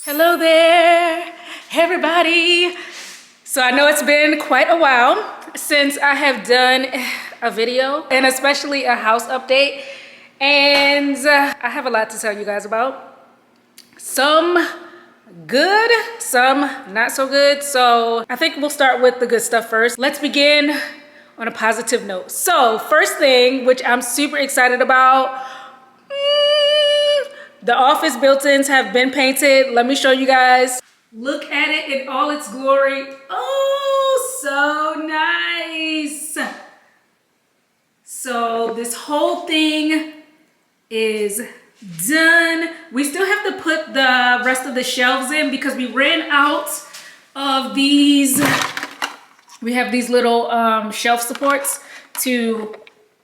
Hello there, everybody. So I know it's been quite a while since I have done a video and especially a house update. And I have a lot to tell you guys about. Some good, some not so good. So I think we'll start with the good stuff first. Let's begin on a positive note. So first thing, which I'm super excited about, the office built-ins have been painted. Let me show you guys. Look at it in all its glory. Oh, so nice. So this whole thing is done. We still have to put the rest of the shelves in because we ran out of these. We have these little shelf supports to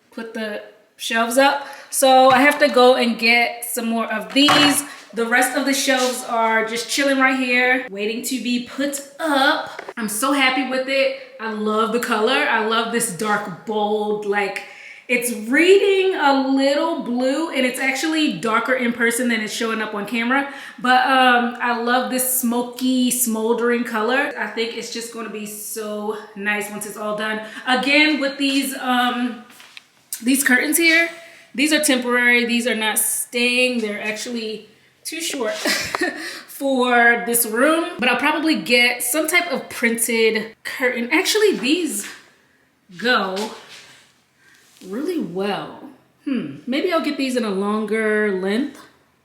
put the shelves up. So I have to go and get some more of these. The rest of the shelves are just chilling right here, waiting to be put up. I'm so happy with it. I love the color. I love this dark, bold, like it's reading a little blue and it's actually darker in person than it's showing up on camera. But I love this smoky, smoldering color. I think it's just gonna be so nice once it's all done. Again, with these curtains here, these are temporary. These are not staying. They're actually too short for this room, but I'll probably get some type of printed curtain. Actually, these go really well. Maybe I'll get these in a longer length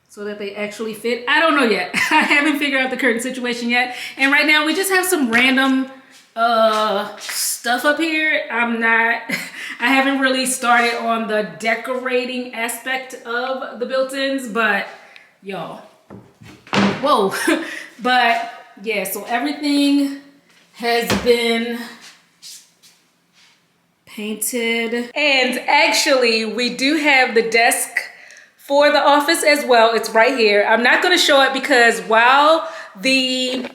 so that they actually fit. I don't know yet. I haven't figured out the curtain situation yet. And right now we just have some random stuff up here. I haven't really started on the decorating aspect of the built-ins, but y'all, whoa. But yeah, so everything has been painted. And actually we do have the desk for the office as well. It's right here. I'm not going to show it because while the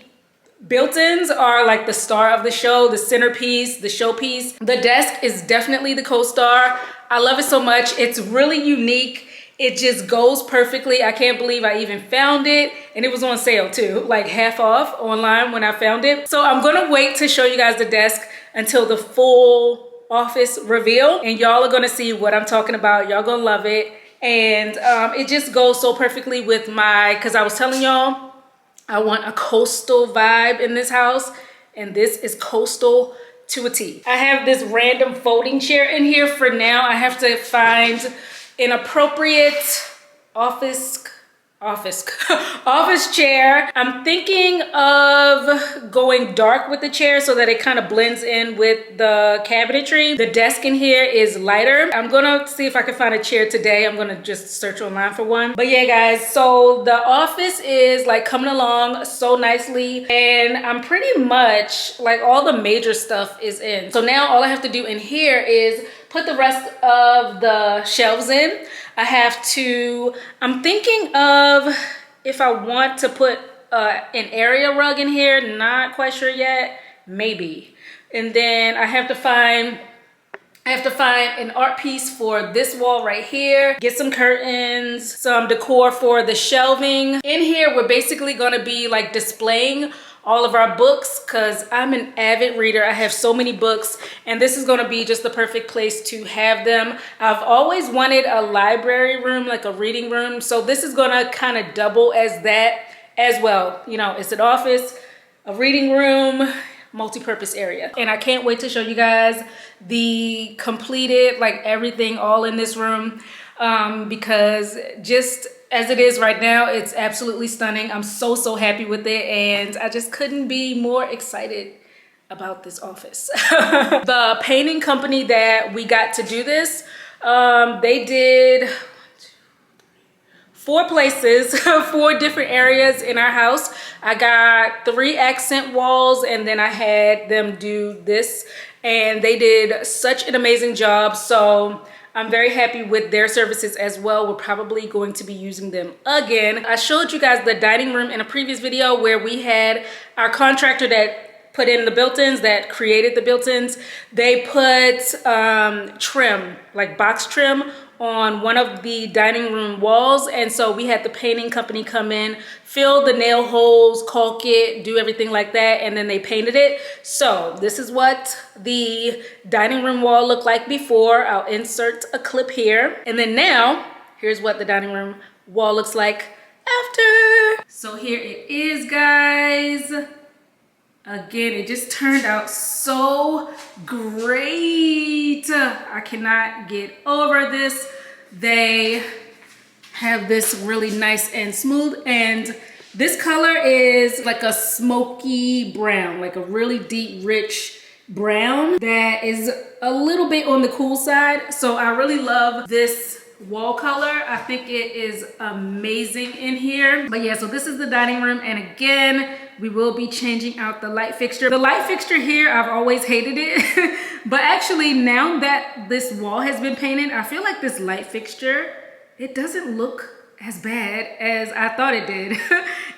built-ins are like the star of the show, the centerpiece, the showpiece, the desk is definitely the co-star. I love it so much. It's really unique. It just goes perfectly. I can't believe I even found it. And it was on sale too, like half off online when I found it. So I'm gonna wait to show you guys the desk until the full office reveal. And y'all are gonna see what I'm talking about. Y'all gonna love it. And it just goes so perfectly with cause I was telling y'all, I want a coastal vibe in this house. And this is coastal to a T. I have this random folding chair in here for now. I have to find an appropriate office chair. I'm thinking of going dark with the chair so that it kind of blends in with the cabinetry. The desk in here is lighter. I'm gonna see if I can find a chair today. I'm gonna just search online for one. But yeah, guys, so the office is like coming along so nicely and I'm pretty much like all the major stuff is in. So now all I have to do in here is put the rest of the shelves in. I'm thinking of if I want to put an area rug in here, not quite sure yet, maybe. And then I have to find an art piece for this wall right here, get some curtains, some decor for the shelving. In here, we're basically gonna be like displaying all of our books because I'm an avid reader. I have so many books and this is gonna be just the perfect place to have them. I've always wanted a library room, like a reading room. So this is gonna kind of double as that as well. You know, it's an office, a reading room, multi-purpose area. And I can't wait to show you guys the completed, like everything all in this room because just as it is right now, it's absolutely stunning. I'm so happy with it and I just couldn't be more excited about this office. The painting company that we got to do this, they did 4 places, 4 different areas in our house. I got 3 accent walls and then I had them do this and they did such an amazing job. So I'm very happy with their services as well. We're probably going to be using them again. I showed you guys the dining room in a previous video where we had our contractor that put in the built-ins, that created the built-ins. They put trim, like box trim on one of the dining room walls, and so we had the painting company come in, fill the nail holes, caulk it, do everything like that, and then they painted it. So this is what the dining room wall looked like before. I'll insert a clip here. And then now, here's what the dining room wall looks like after. So here it is, guys. Again, it just turned out so great. I cannot get over this. They have this really nice and smooth, and this color is like a smoky brown, like a really deep, rich brown that is a little bit on the cool side. So I really love this wall color. I think it is amazing in here. But yeah, so this is the dining room, and again, we will be changing out the light fixture. The light fixture here, I've always hated it, but actually now that this wall has been painted, I feel like this light fixture, it doesn't look as bad as I thought it did.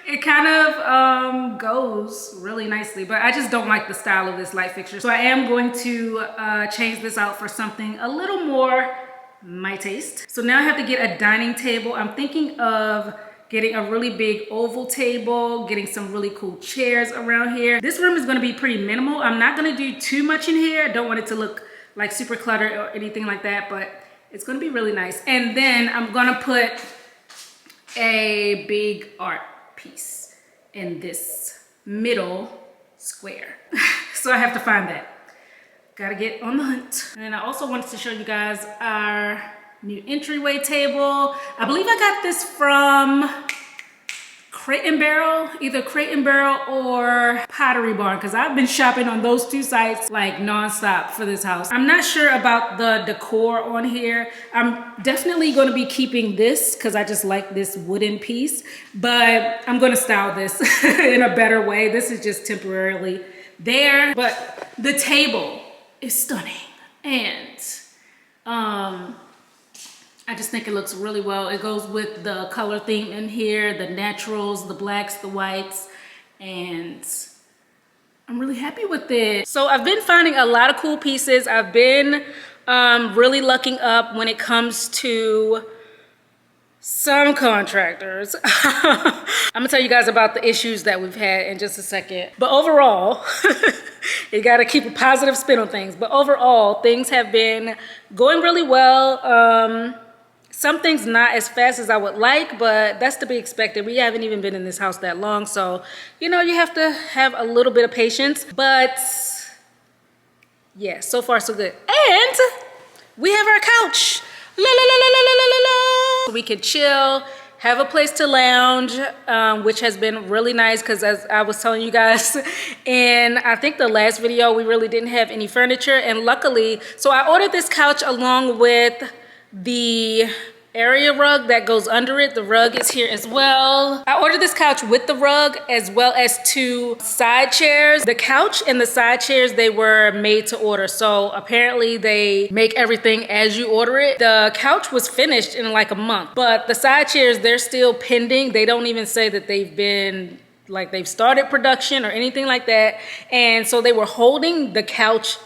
It kind of goes really nicely, but I just don't like the style of this light fixture. So I am going to change this out for something a little more my taste. So now I have to get a dining table. I'm thinking of getting a really big oval table, getting some really cool chairs around here. This room is gonna be pretty minimal. I'm not gonna do too much in here. I don't want it to look like super cluttered or anything like that, but it's gonna be really nice. And then I'm gonna put a big art piece in this middle square. So I have to find that. Gotta get on the hunt. And then I also wanted to show you guys our new entryway table. I believe I got this from Crate and Barrel, either Crate and Barrel or Pottery Barn, because I've been shopping on those two sites like nonstop for this house. I'm not sure about the decor on here. I'm definitely going to be keeping this because I just like this wooden piece, but I'm going to style this in a better way. This is just temporarily there, but the table is stunning, and I just think it looks really well. It goes with the color theme in here, the naturals, the blacks, the whites, and I'm really happy with it. So I've been finding a lot of cool pieces. I've been really lucking up when it comes to some contractors. I'm gonna tell you guys about the issues that we've had in just a second. But overall, you gotta keep a positive spin on things. But overall, things have been going really well. Some things not as fast as I would like, but that's to be expected. We haven't even been in this house that long, so you know, you have to have a little bit of patience. But yeah, so far so good. And we have our couch. La, la, la, la, la, la, la, la. We can chill, have a place to lounge, which has been really nice because, as I was telling you guys in I think the last video, we really didn't have any furniture, and luckily, so I ordered this couch along with the area rug that goes under it. The rug is here as well. I ordered this couch with the rug as well as 2 side chairs. The couch and the side chairs, they were made to order. So apparently they make everything as you order it. The couch was finished in like a month, but the side chairs, they're still pending. They don't even say that they've started production or anything like that. And so they were holding the couch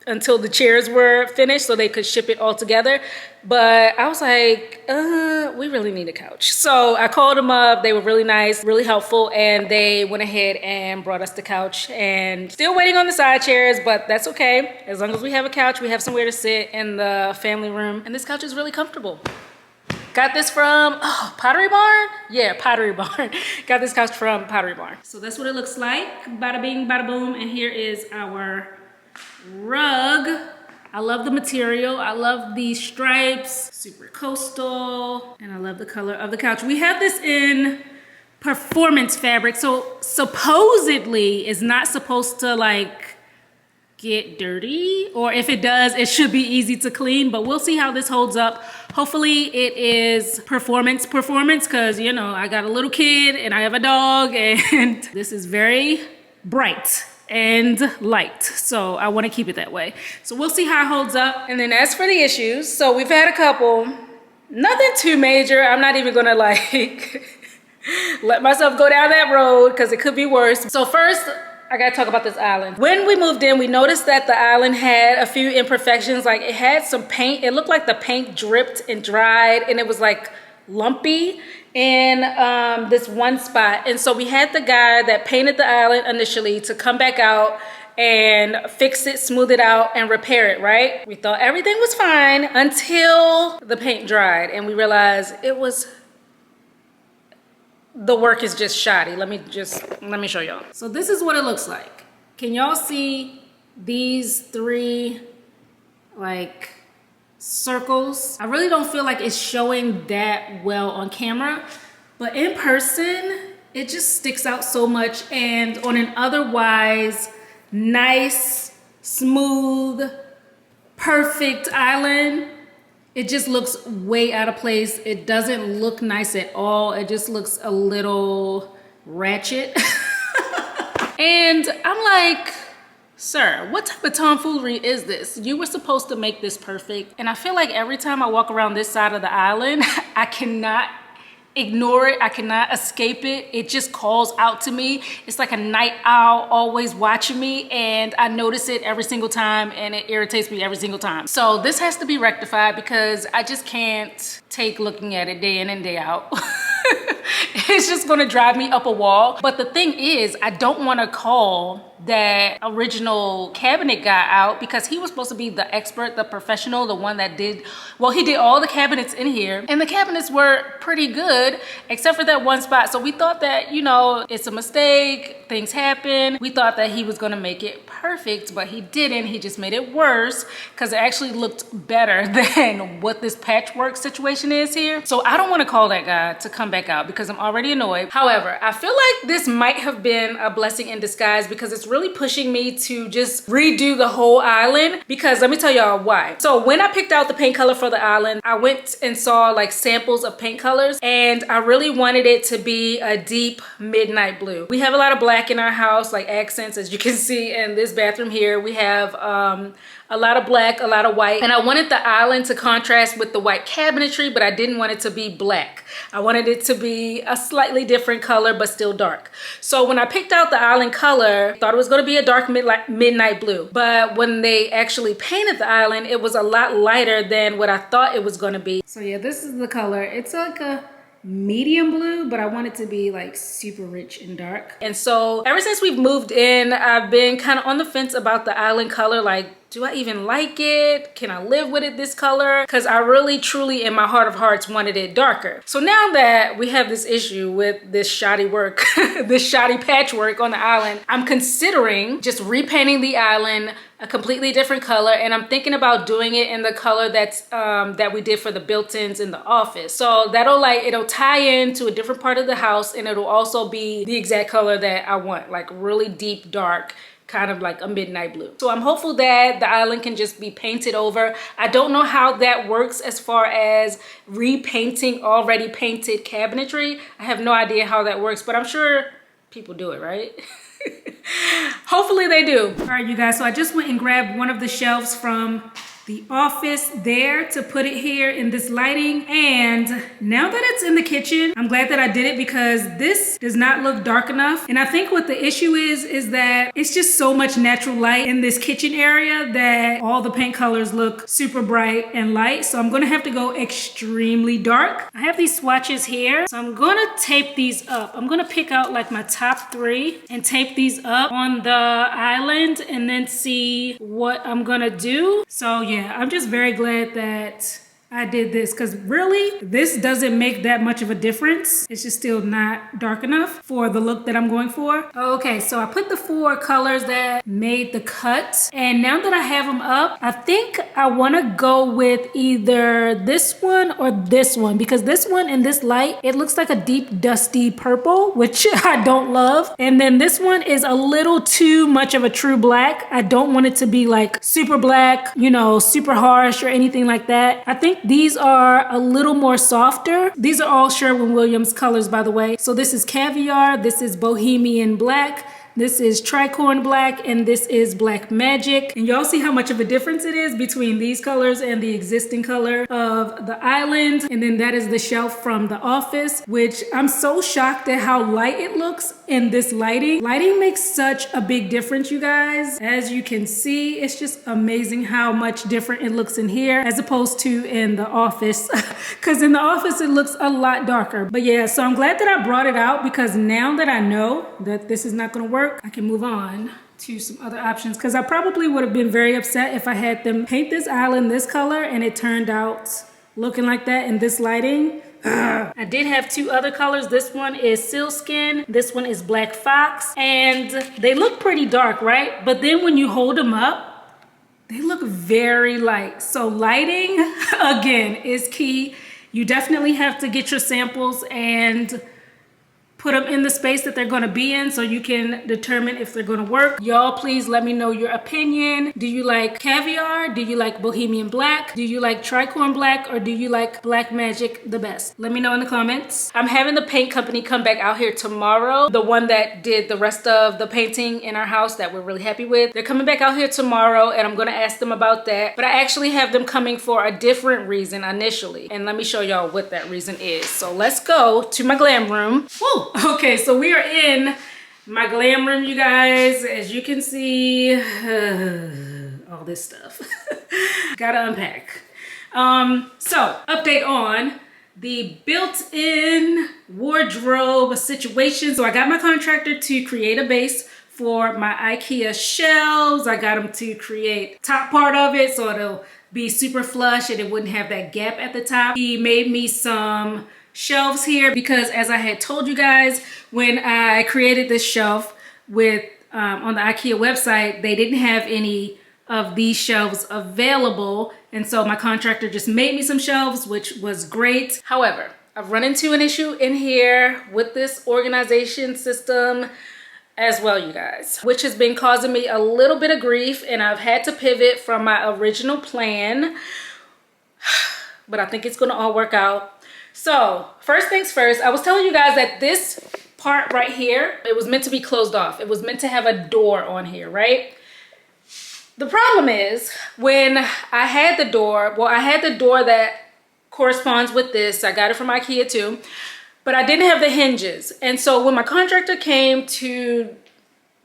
until the chairs were finished so they could ship it all together. But I was like, we really need a couch. So I called them up. They were really nice, really helpful, and they went ahead and brought us the couch. And still waiting on the side chairs, but that's okay. As long as we have a couch, we have somewhere to sit in the family room. And this couch is really comfortable. Got this from Pottery Barn? Yeah, Pottery Barn. Got this couch from Pottery Barn. So that's what it looks like. Bada bing, bada boom. And here is our rug. I love the material. I love the stripes, super coastal, and I love the color of the couch. We have this in performance fabric, so supposedly it's not supposed to like get dirty, or if it does, it should be easy to clean, but we'll see how this holds up. Hopefully it is performance, because you know, I got a little kid and I have a dog, and this is very bright and light, so I want to keep it that way. So we'll see how it holds up. And then as for the issues, so we've had a couple, nothing too major. I'm not even gonna like let myself go down that road because it could be worse. So first, I gotta talk about this island. When we moved in, we noticed that the island had a few imperfections. Like it had some paint. It looked like the paint dripped and dried, and it was like lumpy in this one spot. And so we had the guy that painted the island initially to come back out and fix it, smooth it out, and repair it, right? We thought everything was fine until the paint dried, and we realized the work is just shoddy. Let me show y'all. So this is what it looks like. Can y'all see these three like circles? I really don't feel like it's showing that well on camera, but in person, it just sticks out so much. And on an otherwise nice, smooth, perfect island, it just looks way out of place. It doesn't look nice at all. It just looks a little ratchet. And I'm like, sir, what type of tomfoolery is this? You were supposed to make this perfect. And I feel like every time I walk around this side of the island, I cannot ignore it. I cannot escape it. It just calls out to me. It's like a night owl always watching me, and I notice it every single time, and it irritates me every single time. So this has to be rectified because I just can't take looking at it day in and day out. It's just gonna drive me up a wall. But the thing is, I don't wanna call that original cabinet guy out because he was supposed to be the expert, the professional, the one that did, well, he did all the cabinets in here, and the cabinets were pretty good except for that one spot. So we thought that, you know, it's a mistake, things happen. We thought that he was gonna make it perfect, but he didn't. He just made it worse because it actually looked better than what this patchwork situation is here. So I don't want to call that guy to come back out because I'm already annoyed. However, I feel like this might have been a blessing in disguise because it's really pushing me to just redo the whole island, because let me tell y'all why. So when I picked out the paint color for the island, I went and saw like samples of paint colors, and I really wanted it to be a deep midnight blue. We have a lot of black in our house, like accents, as you can see in this bathroom here. We have a lot of black, a lot of white, and I wanted the island to contrast with the white cabinetry, but I didn't want it to be black. I wanted it to be a slightly different color, but still dark. So when I picked out the island color, I thought it was gonna be a dark midnight blue, but when they actually painted the island, it was a lot lighter than what I thought it was gonna be. So yeah, this is the color. It's like a medium blue, but I want it to be like super rich and dark. And so ever since we've moved in, I've been kind of on the fence about the island color. Like, do I even like it? Can I live with it this color? Because I really truly in my heart of hearts wanted it darker. So now that we have this issue with this shoddy work, this shoddy patchwork on the island, I'm considering just repainting the island a completely different color, and I'm thinking about doing it in the color that's that we did for the built-ins in the office. So it'll tie into a different part of the house, and it'll also be the exact color that I want, like really deep dark, kind of like a midnight blue. So I'm hopeful that the island can just be painted over. I don't know how that works as far as repainting already painted cabinetry. I have no idea how that works, but I'm sure people do it, right? Hopefully they do. All right, you guys, so I just went and grabbed one of the shelves from the office there to put it here in this lighting. And now that it's in the kitchen, I'm glad that I did it because this does not look dark enough. And I think what the issue is that it's just so much natural light in this kitchen area that all the paint colors look super bright and light. So I'm gonna have to go extremely dark. I have these swatches here. So I'm gonna tape these up. I'm gonna pick out like my top 3 and tape these up on the island and then see what I'm gonna do. So yeah, I'm just very glad that I did this because really this doesn't make that much of a difference. It's just still not dark enough for the look that I'm going for. Okay, so I put the 4 colors that made the cut, and now that I have them up, I think I want to go with either this one or this one, because this one in this light, it looks like a deep dusty purple, which I don't love. And then this one is a little too much of a true black. I don't want it to be like super black, you know, super harsh or anything like that. I think these are a little more softer. These are all Sherwin-Williams colors, by the way. So this is Caviar, this is Bohemian Black, This is Tricorn Black, and this is Black Magic. And y'all see how much of a difference it is between these colors and the existing color of the island. And then that is the shelf from The Office, which I'm so shocked at how light it looks in this lighting. Lighting makes such a big difference, you guys. As you can see, it's just amazing how much different it looks in here as opposed to in The Office. Because in The Office, it looks a lot darker. But yeah, so I'm glad that I brought it out, because now that I know that this is not gonna work, I can move on to some other options, because I probably would have been very upset if I had them paint this island this color and it turned out looking like that in this lighting. I did have two other colors. This one is Sealskin, this one is Black Fox, and they look pretty dark, right? But then when you hold them up, they look very light. So lighting, again, is key. You definitely have to get your samples and put them in the space that they're gonna be in so you can determine if they're gonna work. Y'all, please let me know your opinion. Do you like Caviar? Do you like Bohemian Black? Do you like Tricorn Black? Or do you like Black Magic the best? Let me know in the comments. I'm having the paint company come back out here tomorrow. The one that did the rest of the painting in our house that we're really happy with. They're coming back out here tomorrow, and I'm gonna ask them about that. But I actually have them coming for a different reason initially. And let me show y'all what that reason is. So let's go to my glam room. Woo! Okay, so we are in my glam room, you guys. As you can see, all this stuff. Gotta unpack. So, update on the built-in wardrobe situation. So I got my contractor to create a base for my IKEA shelves. I got him to create top part of it so it'll be super flush and it wouldn't have that gap at the top. He made me some shelves here because, as I had told you guys, when I created this shelf with on the IKEA website, they didn't have any of these shelves available, and so my contractor just made me some shelves, which was great. However, I've run into an issue in here with this organization system as well, you guys, which has been causing me a little bit of grief, and I've had to pivot from my original plan, but I think it's gonna all work out. So first things first, I was telling you guys that this part right here, it was meant to be closed off. It was meant to have a door on here, right? The problem is when I had the door, well, I had the door that corresponds with this. I got it from IKEA too, but I didn't have the hinges. And so when my contractor came to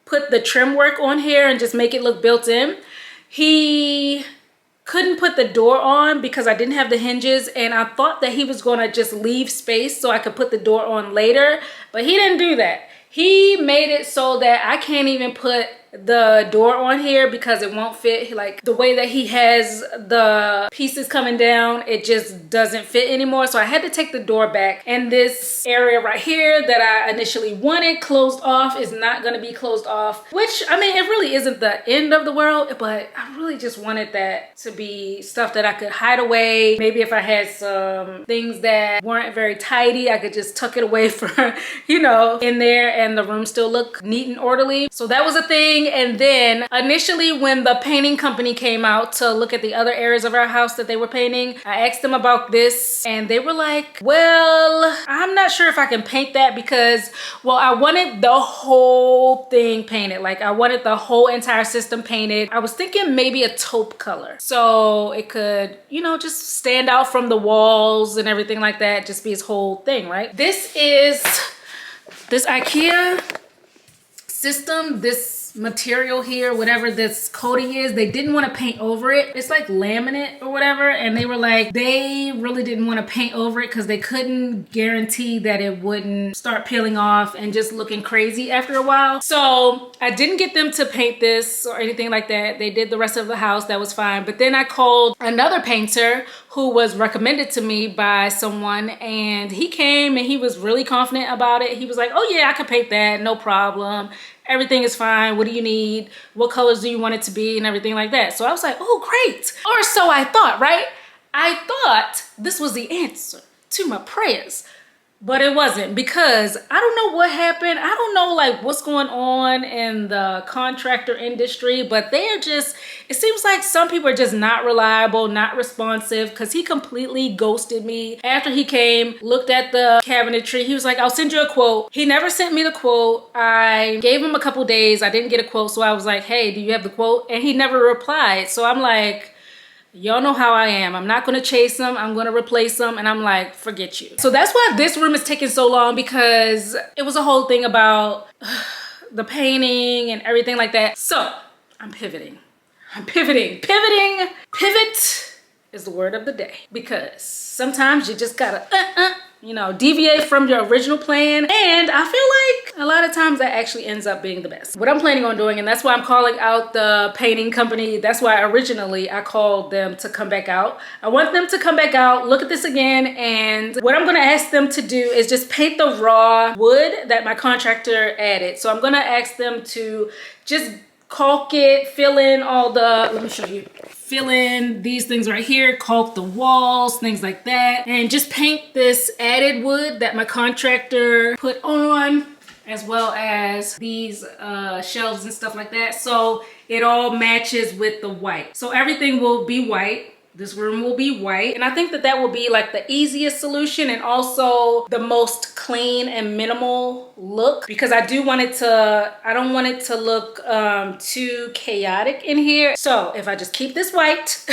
put the trim work on here and just make it look built in, he couldn't put the door on because I didn't have the hinges, and I thought that he was gonna just leave space so I could put the door on later, but he didn't do that. He made it so that I can't even put the door on here because it won't fit. Like the way that he has the pieces coming down, it just doesn't fit anymore. So I had to take the door back, and this area right here that I initially wanted closed off is not going to be closed off, which, I mean, it really isn't the end of the world, but I really just wanted that to be stuff that I could hide away. Maybe if I had some things that weren't very tidy, I could just tuck it away for, you know, in there, and the room still look neat and orderly. So that was a thing. And then initially when the painting company came out to look at the other areas of our house that they were painting, I asked them about this, and they were like, well, I'm not sure if I can paint that because, well, I wanted the whole thing painted. Like I wanted the whole entire system painted. I was thinking maybe a taupe color, so it could, you know, just stand out from the walls and everything like that, just be his whole thing, right? This is this IKEA system, this material here, whatever this coating is, they didn't want to paint over it. It's like laminate or whatever, and they were like, they really didn't want to paint over it because they couldn't guarantee that it wouldn't start peeling off and just looking crazy after a while. So I didn't get them to paint this or anything like that. They did the rest of the house, that was fine. But then I called another painter who was recommended to me by someone, and he came and he was really confident about it. He was like, oh yeah, I could paint that, no problem. Everything is fine. What do you need? What colors do you want it to be? And everything like that. So I was like, oh, great. Or so I thought, right? I thought this was the answer to my prayers. But it wasn't, because I don't know what happened. I don't know like what's going on in the contractor industry, but they are just, it seems like some people are just not reliable, not responsive, because he completely ghosted me. After he came, looked at the cabinetry, he was like, I'll send you a quote. He never sent me the quote. I gave him a couple days. I didn't get a quote. So I was like, hey, do you have the quote? And he never replied. So I'm like, y'all know how I am. I'm not gonna chase them. I'm gonna replace them. And I'm like, forget you. So that's why this room is taking so long, because it was a whole thing about the painting and everything like that. So I'm pivoting. I'm pivoting. Pivot is the word of the day, because sometimes you just gotta, you know, deviate from your original plan. And I feel like a lot of times that actually ends up being the best. What I'm planning on doing, and that's why I'm calling out the painting company. That's why originally I called them to come back out. I want them to come back out, look at this again. And what I'm gonna ask them to do is just paint the raw wood that my contractor added. So I'm gonna ask them to just caulk it, fill in all the, let me show you, fill in these things right here, caulk the walls, things like that, and just paint this added wood that my contractor put on, as well as these shelves and stuff like that, so it all matches with the white. So everything will be white. This room will be white. And I think that that will be like the easiest solution, and also the most clean and minimal look, because I do want it to, I don't want it to look too chaotic in here. So if I just keep this white,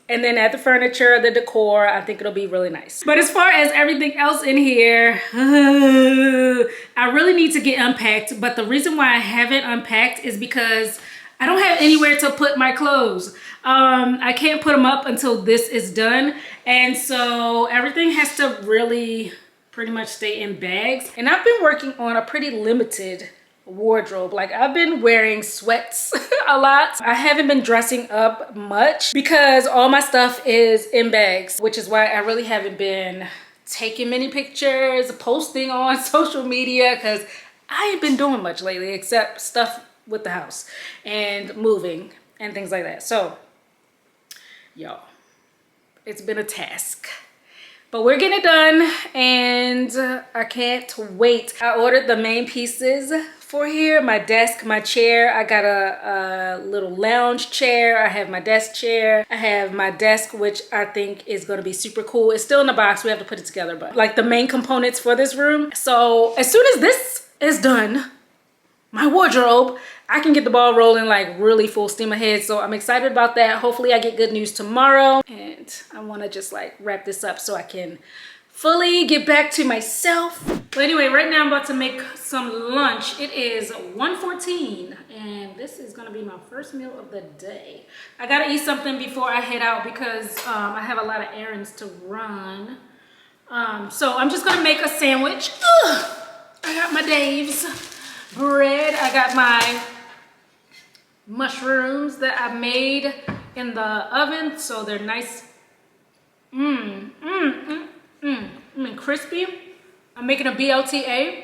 and then add the furniture, the decor, I think it'll be really nice. But as far as everything else in here, I really need to get unpacked. But the reason why I haven't unpacked is because I don't have anywhere to put my clothes. I can't put them up until this is done. And so everything has to really pretty much stay in bags. And I've been working on a pretty limited wardrobe. Like, I've been wearing sweats a lot. I haven't been dressing up much because all my stuff is in bags, which is why I really haven't been taking many pictures, posting on social media, because I ain't been doing much lately except stuff with the house and moving and things like that. So y'all, it's been a task, but we're getting it done, and I can't wait. I ordered the main pieces for here, my desk, my chair. I got a little lounge chair. I have my desk chair. I have my desk, which I think is going to be super cool. It's still in the box. We have to put it together, but like the main components for this room. So as soon as this is done, my wardrobe, I can get the ball rolling like really full steam ahead. So I'm excited about that. Hopefully I get good news tomorrow, and I want to just like wrap this up so I can fully get back to myself. But anyway, right now I'm about to make some lunch. It is 1:14, and this is gonna be my first meal of the day. I gotta eat something before I head out because I have a lot of errands to run. So I'm just gonna make a sandwich. Ugh, I got my Dave's bread. I got my mushrooms that I made in the oven, so they're nice, crispy. I'm making a BLTA,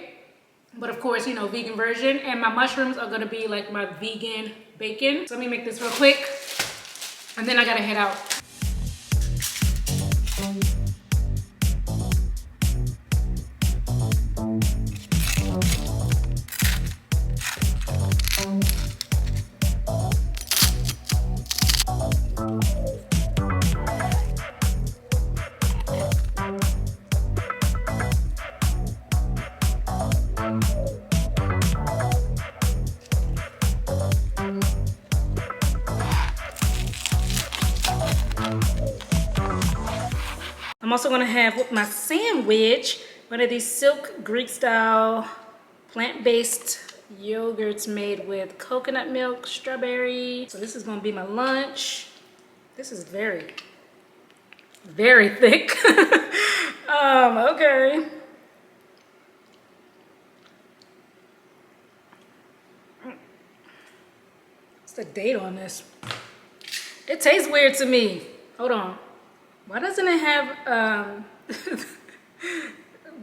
but of course, you know, vegan version, and my mushrooms are gonna be like my vegan bacon. So let me make this real quick, and then I gotta head out. I'm also gonna have with my sandwich one of these silk Greek style plant-based yogurts made with coconut milk, strawberry. So this is gonna be my lunch. This is very, very thick. Okay. What's the date on this? It tastes weird to me. Hold on. Why doesn't it have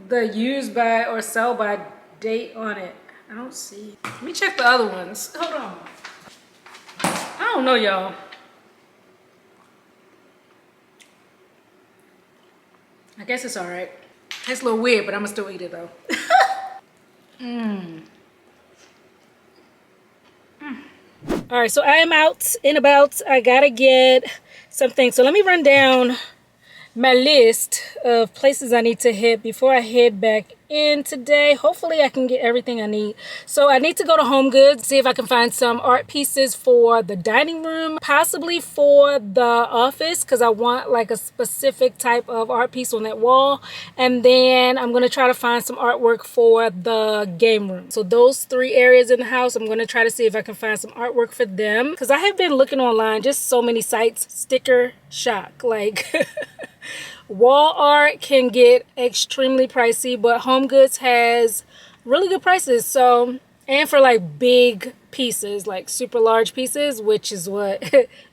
the use by or sell by date on it? I don't see. Let me check the other ones. Hold on. I don't know, y'all. I guess it's all right. Tastes a little weird, but I'm gonna still eat it though. All right, so I am out and about. I gotta get something. So let me run down my list of places I need to hit before I head back in today. Hopefully I can get everything I need. So I need to go to Home Goods, see if I can find some art pieces for the dining room, possibly for the office, because I want like a specific type of art piece on that wall. And then I'm going to try to find some artwork for the game room. So those 3 areas in the house, I'm going to try to see if I can find some artwork for them, because I have been looking online, just so many sites. Sticker shock, like wall art can get extremely pricey, but Home Goods has really good prices. So, and for like big pieces, like super large pieces, which is what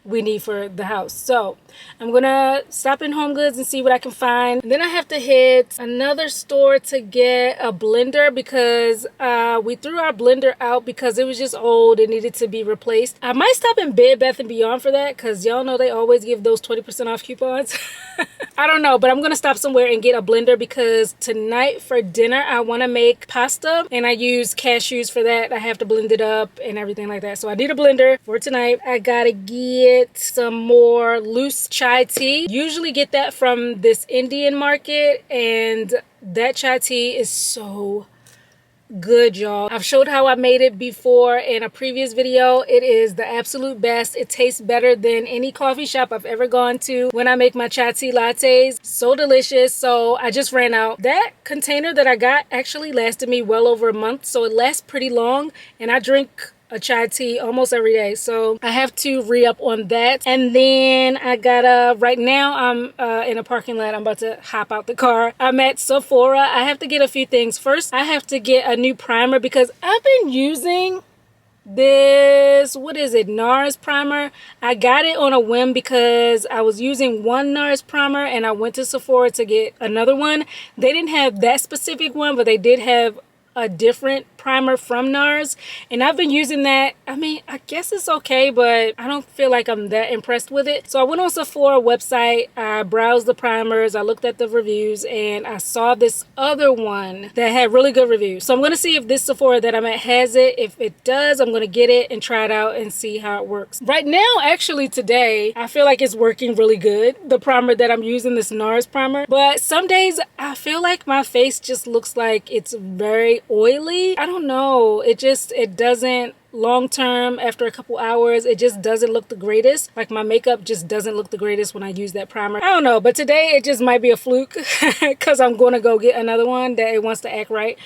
we need for the house. So I'm gonna stop in Home Goods and see what I can find. And then I have to hit another store to get a blender, because we threw our blender out because it was just old and needed to be replaced. I might stop in Bed Bath & Beyond for that, because y'all know they always give those 20% off coupons. I don't know, but I'm gonna stop somewhere and get a blender, because tonight for dinner I want to make pasta and I use cashews for that. I have to blend it up and everything like that, so I need a blender for tonight. I gotta get some more loose chai tea. Usually get that from this Indian market, and that chai tea is so good, y'all. I've showed how I made it before in a previous video. It is the absolute best. It tastes better than any coffee shop I've ever gone to when I make my chai tea lattes. So delicious. So I just ran out. That container that I got actually lasted me well over a month, so it lasts pretty long, and I drink a chai tea almost every day, so I have to re-up on that. And then I gotta, right now I'm in a parking lot. I'm about to hop out the car. I'm at Sephora. I have to get a few things. First, I have to get a new primer, because I've been using this, what is it, NARS primer. I got it on a whim because I was using one NARS primer and I went to Sephora to get another one. They didn't have that specific one, but they did have a different primer from NARS, and I've been using that. I mean, I guess it's okay, but I don't feel like I'm that impressed with it. So I went on Sephora website, I browsed the primers, I looked at the reviews, and I saw this other one that had really good reviews. So I'm going to see if this Sephora that I'm at has it. If it does, I'm going to get it and try it out and see how it works. Right now, actually today, I feel like it's working really good, the primer that I'm using, this NARS primer. But some days I feel like my face just looks like it's very oily. I don't know, it doesn't, long term, after a couple hours, it just doesn't look the greatest. Like my makeup just doesn't look the greatest when I use that primer. I don't know, but today it just might be a fluke because I'm going to go get another one that it wants to act right.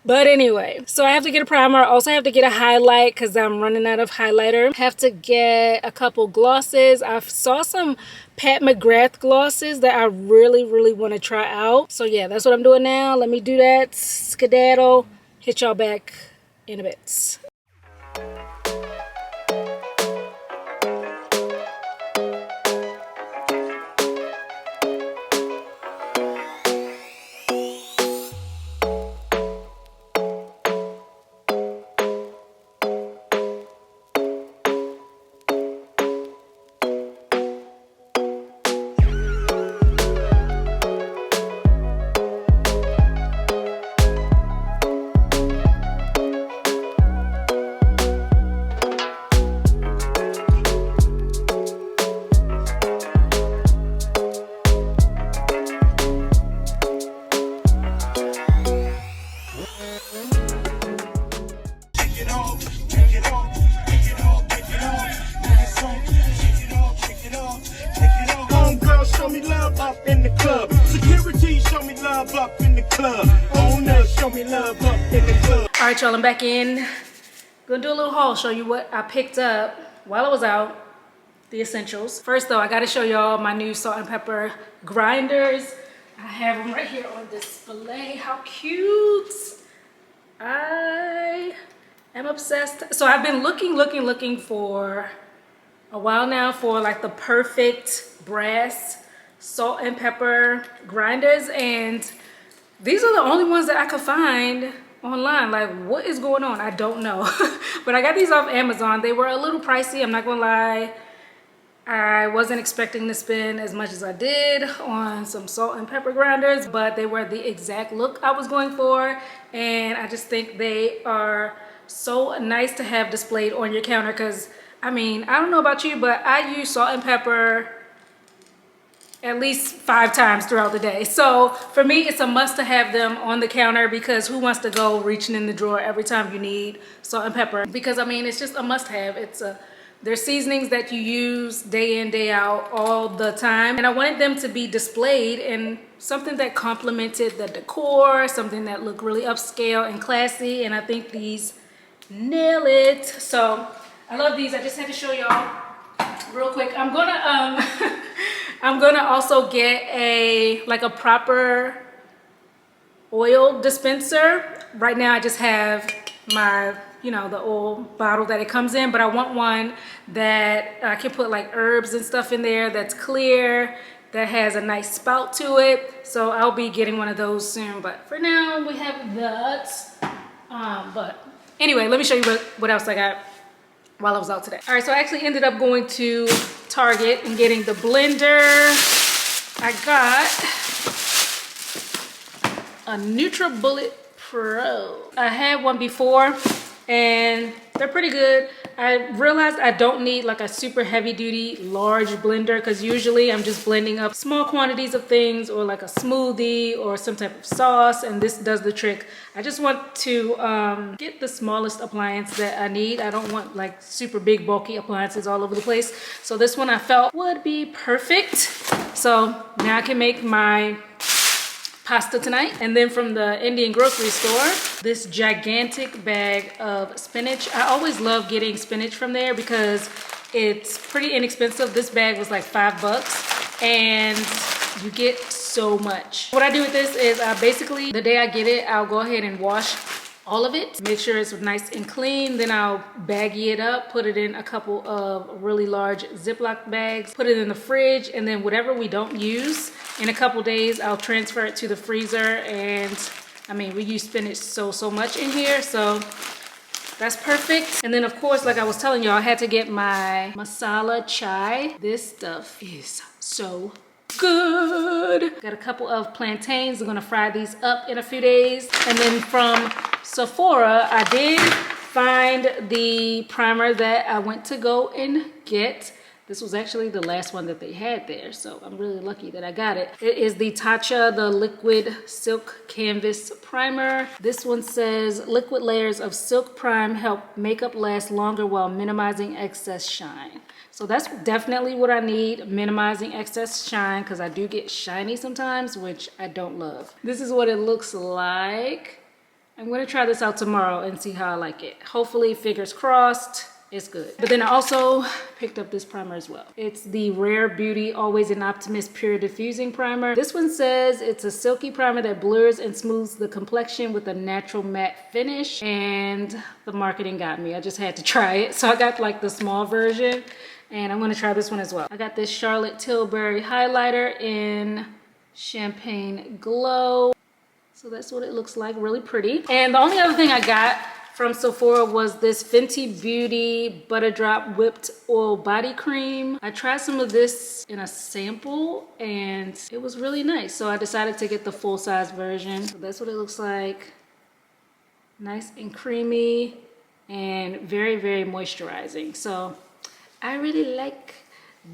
But anyway, so I have to get a primer. I also have to get a highlight because I'm running out of highlighter. Have to get a couple glosses. I saw some Pat McGrath glosses that I really want to try out. So yeah, that's what I'm doing now. Let me do that. Skedaddle. Hit y'all back in a bit. All right, y'all, I'm back in. Gonna do a little haul, show you what I picked up while I was out, the essentials. First though, I gotta show y'all my new salt and pepper grinders. I have them right here on display. How cute. I am obsessed. So I've been looking for a while now for like the perfect brass salt and pepper grinders, and these are the only ones that I could find online. Like, what is going on? I don't know. But I got these off Amazon. They were a little pricey, I'm not gonna lie. I wasn't expecting to spend as much as I did on some salt and pepper grinders, but they were the exact look I was going for. And I just think they are so nice to have displayed on your counter because, I mean, I don't know about you, but I use salt and pepper at least 5 times throughout the day. So for me, it's a must to have them on the counter because who wants to go reaching in the drawer every time you need salt and pepper? Because I mean, it's just a must have. They're seasonings that you use day in, day out, all the time. And I wanted them to be displayed in something that complemented the decor, something that looked really upscale and classy. And I think these nail it. So I love these. I just had to show y'all real quick. I'm gonna I'm gonna also get a proper oil dispenser. Right now I just have my, you know, the oil bottle that it comes in, but I want one that I can put like herbs and stuff in there that's clear, that has a nice spout to it. So I'll be getting one of those soon, but for now we have that. But anyway, let me show you what else I got while I was out today. All right, so I actually ended up going to Target and getting the blender. I got a NutriBullet Pro. I had one before and they're pretty good. I realized I don't need like a super heavy duty large blender because usually I'm just blending up small quantities of things or like a smoothie or some type of sauce, and this does the trick. I just want to get the smallest appliance that I need. I don't want like super big bulky appliances all over the place. So this one I felt would be perfect. So now I can make my pasta tonight. And then from the Indian grocery store, this gigantic bag of spinach. I always love getting spinach from there because it's pretty inexpensive. This bag was like $5 and you get so much. What I do with this is basically the day I get it, I'll go ahead and wash all of it, make sure it's nice and clean. Then I'll baggie it up, put it in a couple of really large Ziploc bags, put it in the fridge, and then whatever we don't use in a couple days, I'll transfer it to the freezer. And I mean, we use spinach so much in here, so that's perfect. And then of course, like I was telling y'all, I had to get my masala chai. This stuff is so good. Got a couple of plantains. I'm gonna fry these up in a few days. And then from Sephora, I did find the primer that I went to go and get. This was actually the last one that they had there, so I'm really lucky that I got it. It is the Tatcha, the Liquid Silk Canvas Primer. This one says, liquid layers of silk prime help makeup last longer while minimizing excess shine. So that's definitely what I need, minimizing excess shine, because I do get shiny sometimes, which I don't love. This is what it looks like. I'm gonna try this out tomorrow and see how I like it. Hopefully, fingers crossed, it's good. But then I also picked up this primer as well. It's the Rare Beauty Always an Optimist Pure Diffusing Primer. This one says it's a silky primer that blurs and smooths the complexion with a natural matte finish. And the marketing got me. I just had to try it. So I got like the small version. And I'm gonna try this one as well. I got this Charlotte Tilbury highlighter in Champagne Glow. So that's what it looks like, really pretty. And the only other thing I got from Sephora was this Fenty Beauty Butter Drop Whipped Oil Body Cream. I tried some of this in a sample and it was really nice. So I decided to get the full size version. So that's what it looks like. Nice and creamy and very, very moisturizing. So I really like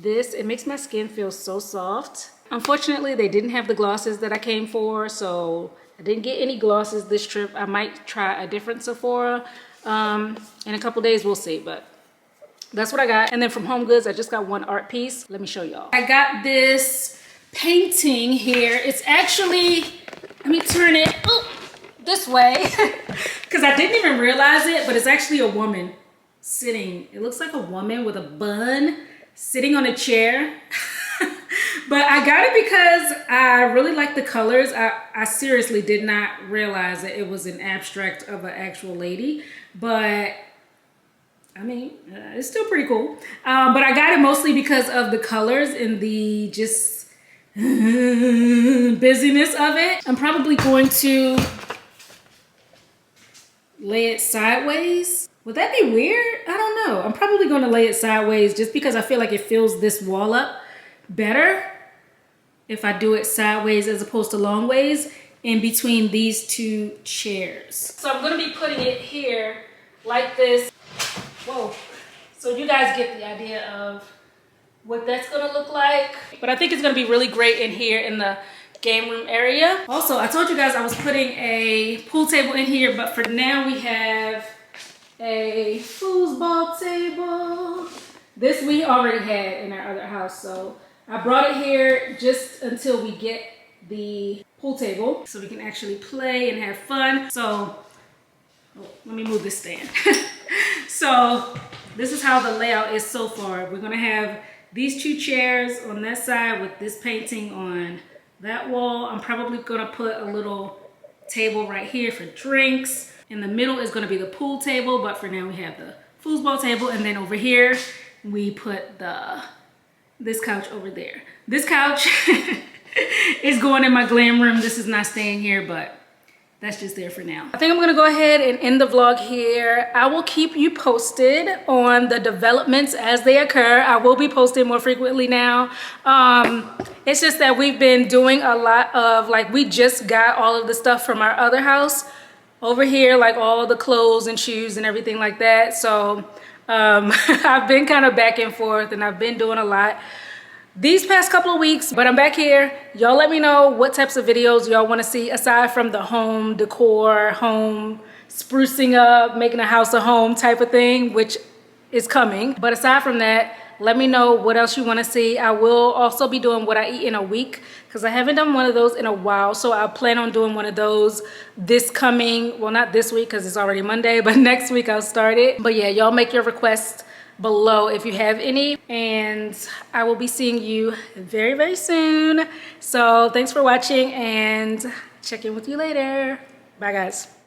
this. It makes my skin feel so soft. Unfortunately, they didn't have the glosses that I came for, so I didn't get any glosses this trip. I might try a different Sephora in a couple days, we'll see, but that's what I got. And then from Home Goods, I just got one art piece. Let me show y'all. I got this painting here. It's actually, let me turn it this way because I didn't even realize it, but it's actually a woman sitting. It looks like a woman with a bun sitting on a chair. But I got it because I really like the colors. I seriously did not realize that it was an abstract of an actual lady, but I mean, it's still pretty cool. But I got it mostly because of the colors and the just busyness of it. I'm probably going to lay it sideways. Would that be weird? I don't know. I'm probably gonna lay it sideways just because I feel like it fills this wall up better if I do it sideways as opposed to long ways in between these two chairs. So I'm gonna be putting it here like this. Whoa. So you guys get the idea of what that's gonna look like. But I think it's gonna be really great in here in the game room area. Also, I told you guys I was putting a pool table in here, but for now we have a foosball table. This we already had in our other house, so I brought it here just until we get the pool table so we can actually play and have fun. So, oh, let me move this stand. So, this is how the layout is so far. We're gonna have these two chairs on that side with this painting on that wall. I'm probably gonna put a little table right here for drinks. In the middle is gonna be the pool table, but for now we have the foosball table, and then over here we put this couch over there. This couch is going in my glam room. This is not staying here, but that's just there for now. I think I'm gonna go ahead and end the vlog here. I will keep you posted on the developments as they occur. I will be posting more frequently now. It's just that we've been doing a lot of, like, we just got all of the stuff from our other house over here, like all the clothes and shoes and everything like that. So I've been kind of back and forth and I've been doing a lot these past couple of weeks, but I'm back here. Y'all let me know what types of videos y'all want to see aside from the home decor, home sprucing up, making a house a home type of thing, which is coming. But aside from that, let me know what else you want to see. I will also be doing what I eat in a week because I haven't done one of those in a while. So I plan on doing one of those this coming, well, not this week because it's already Monday, but next week I'll start it. But yeah, y'all make your requests below if you have any, and I will be seeing you very, very soon. So thanks for watching and check in with you later. Bye guys.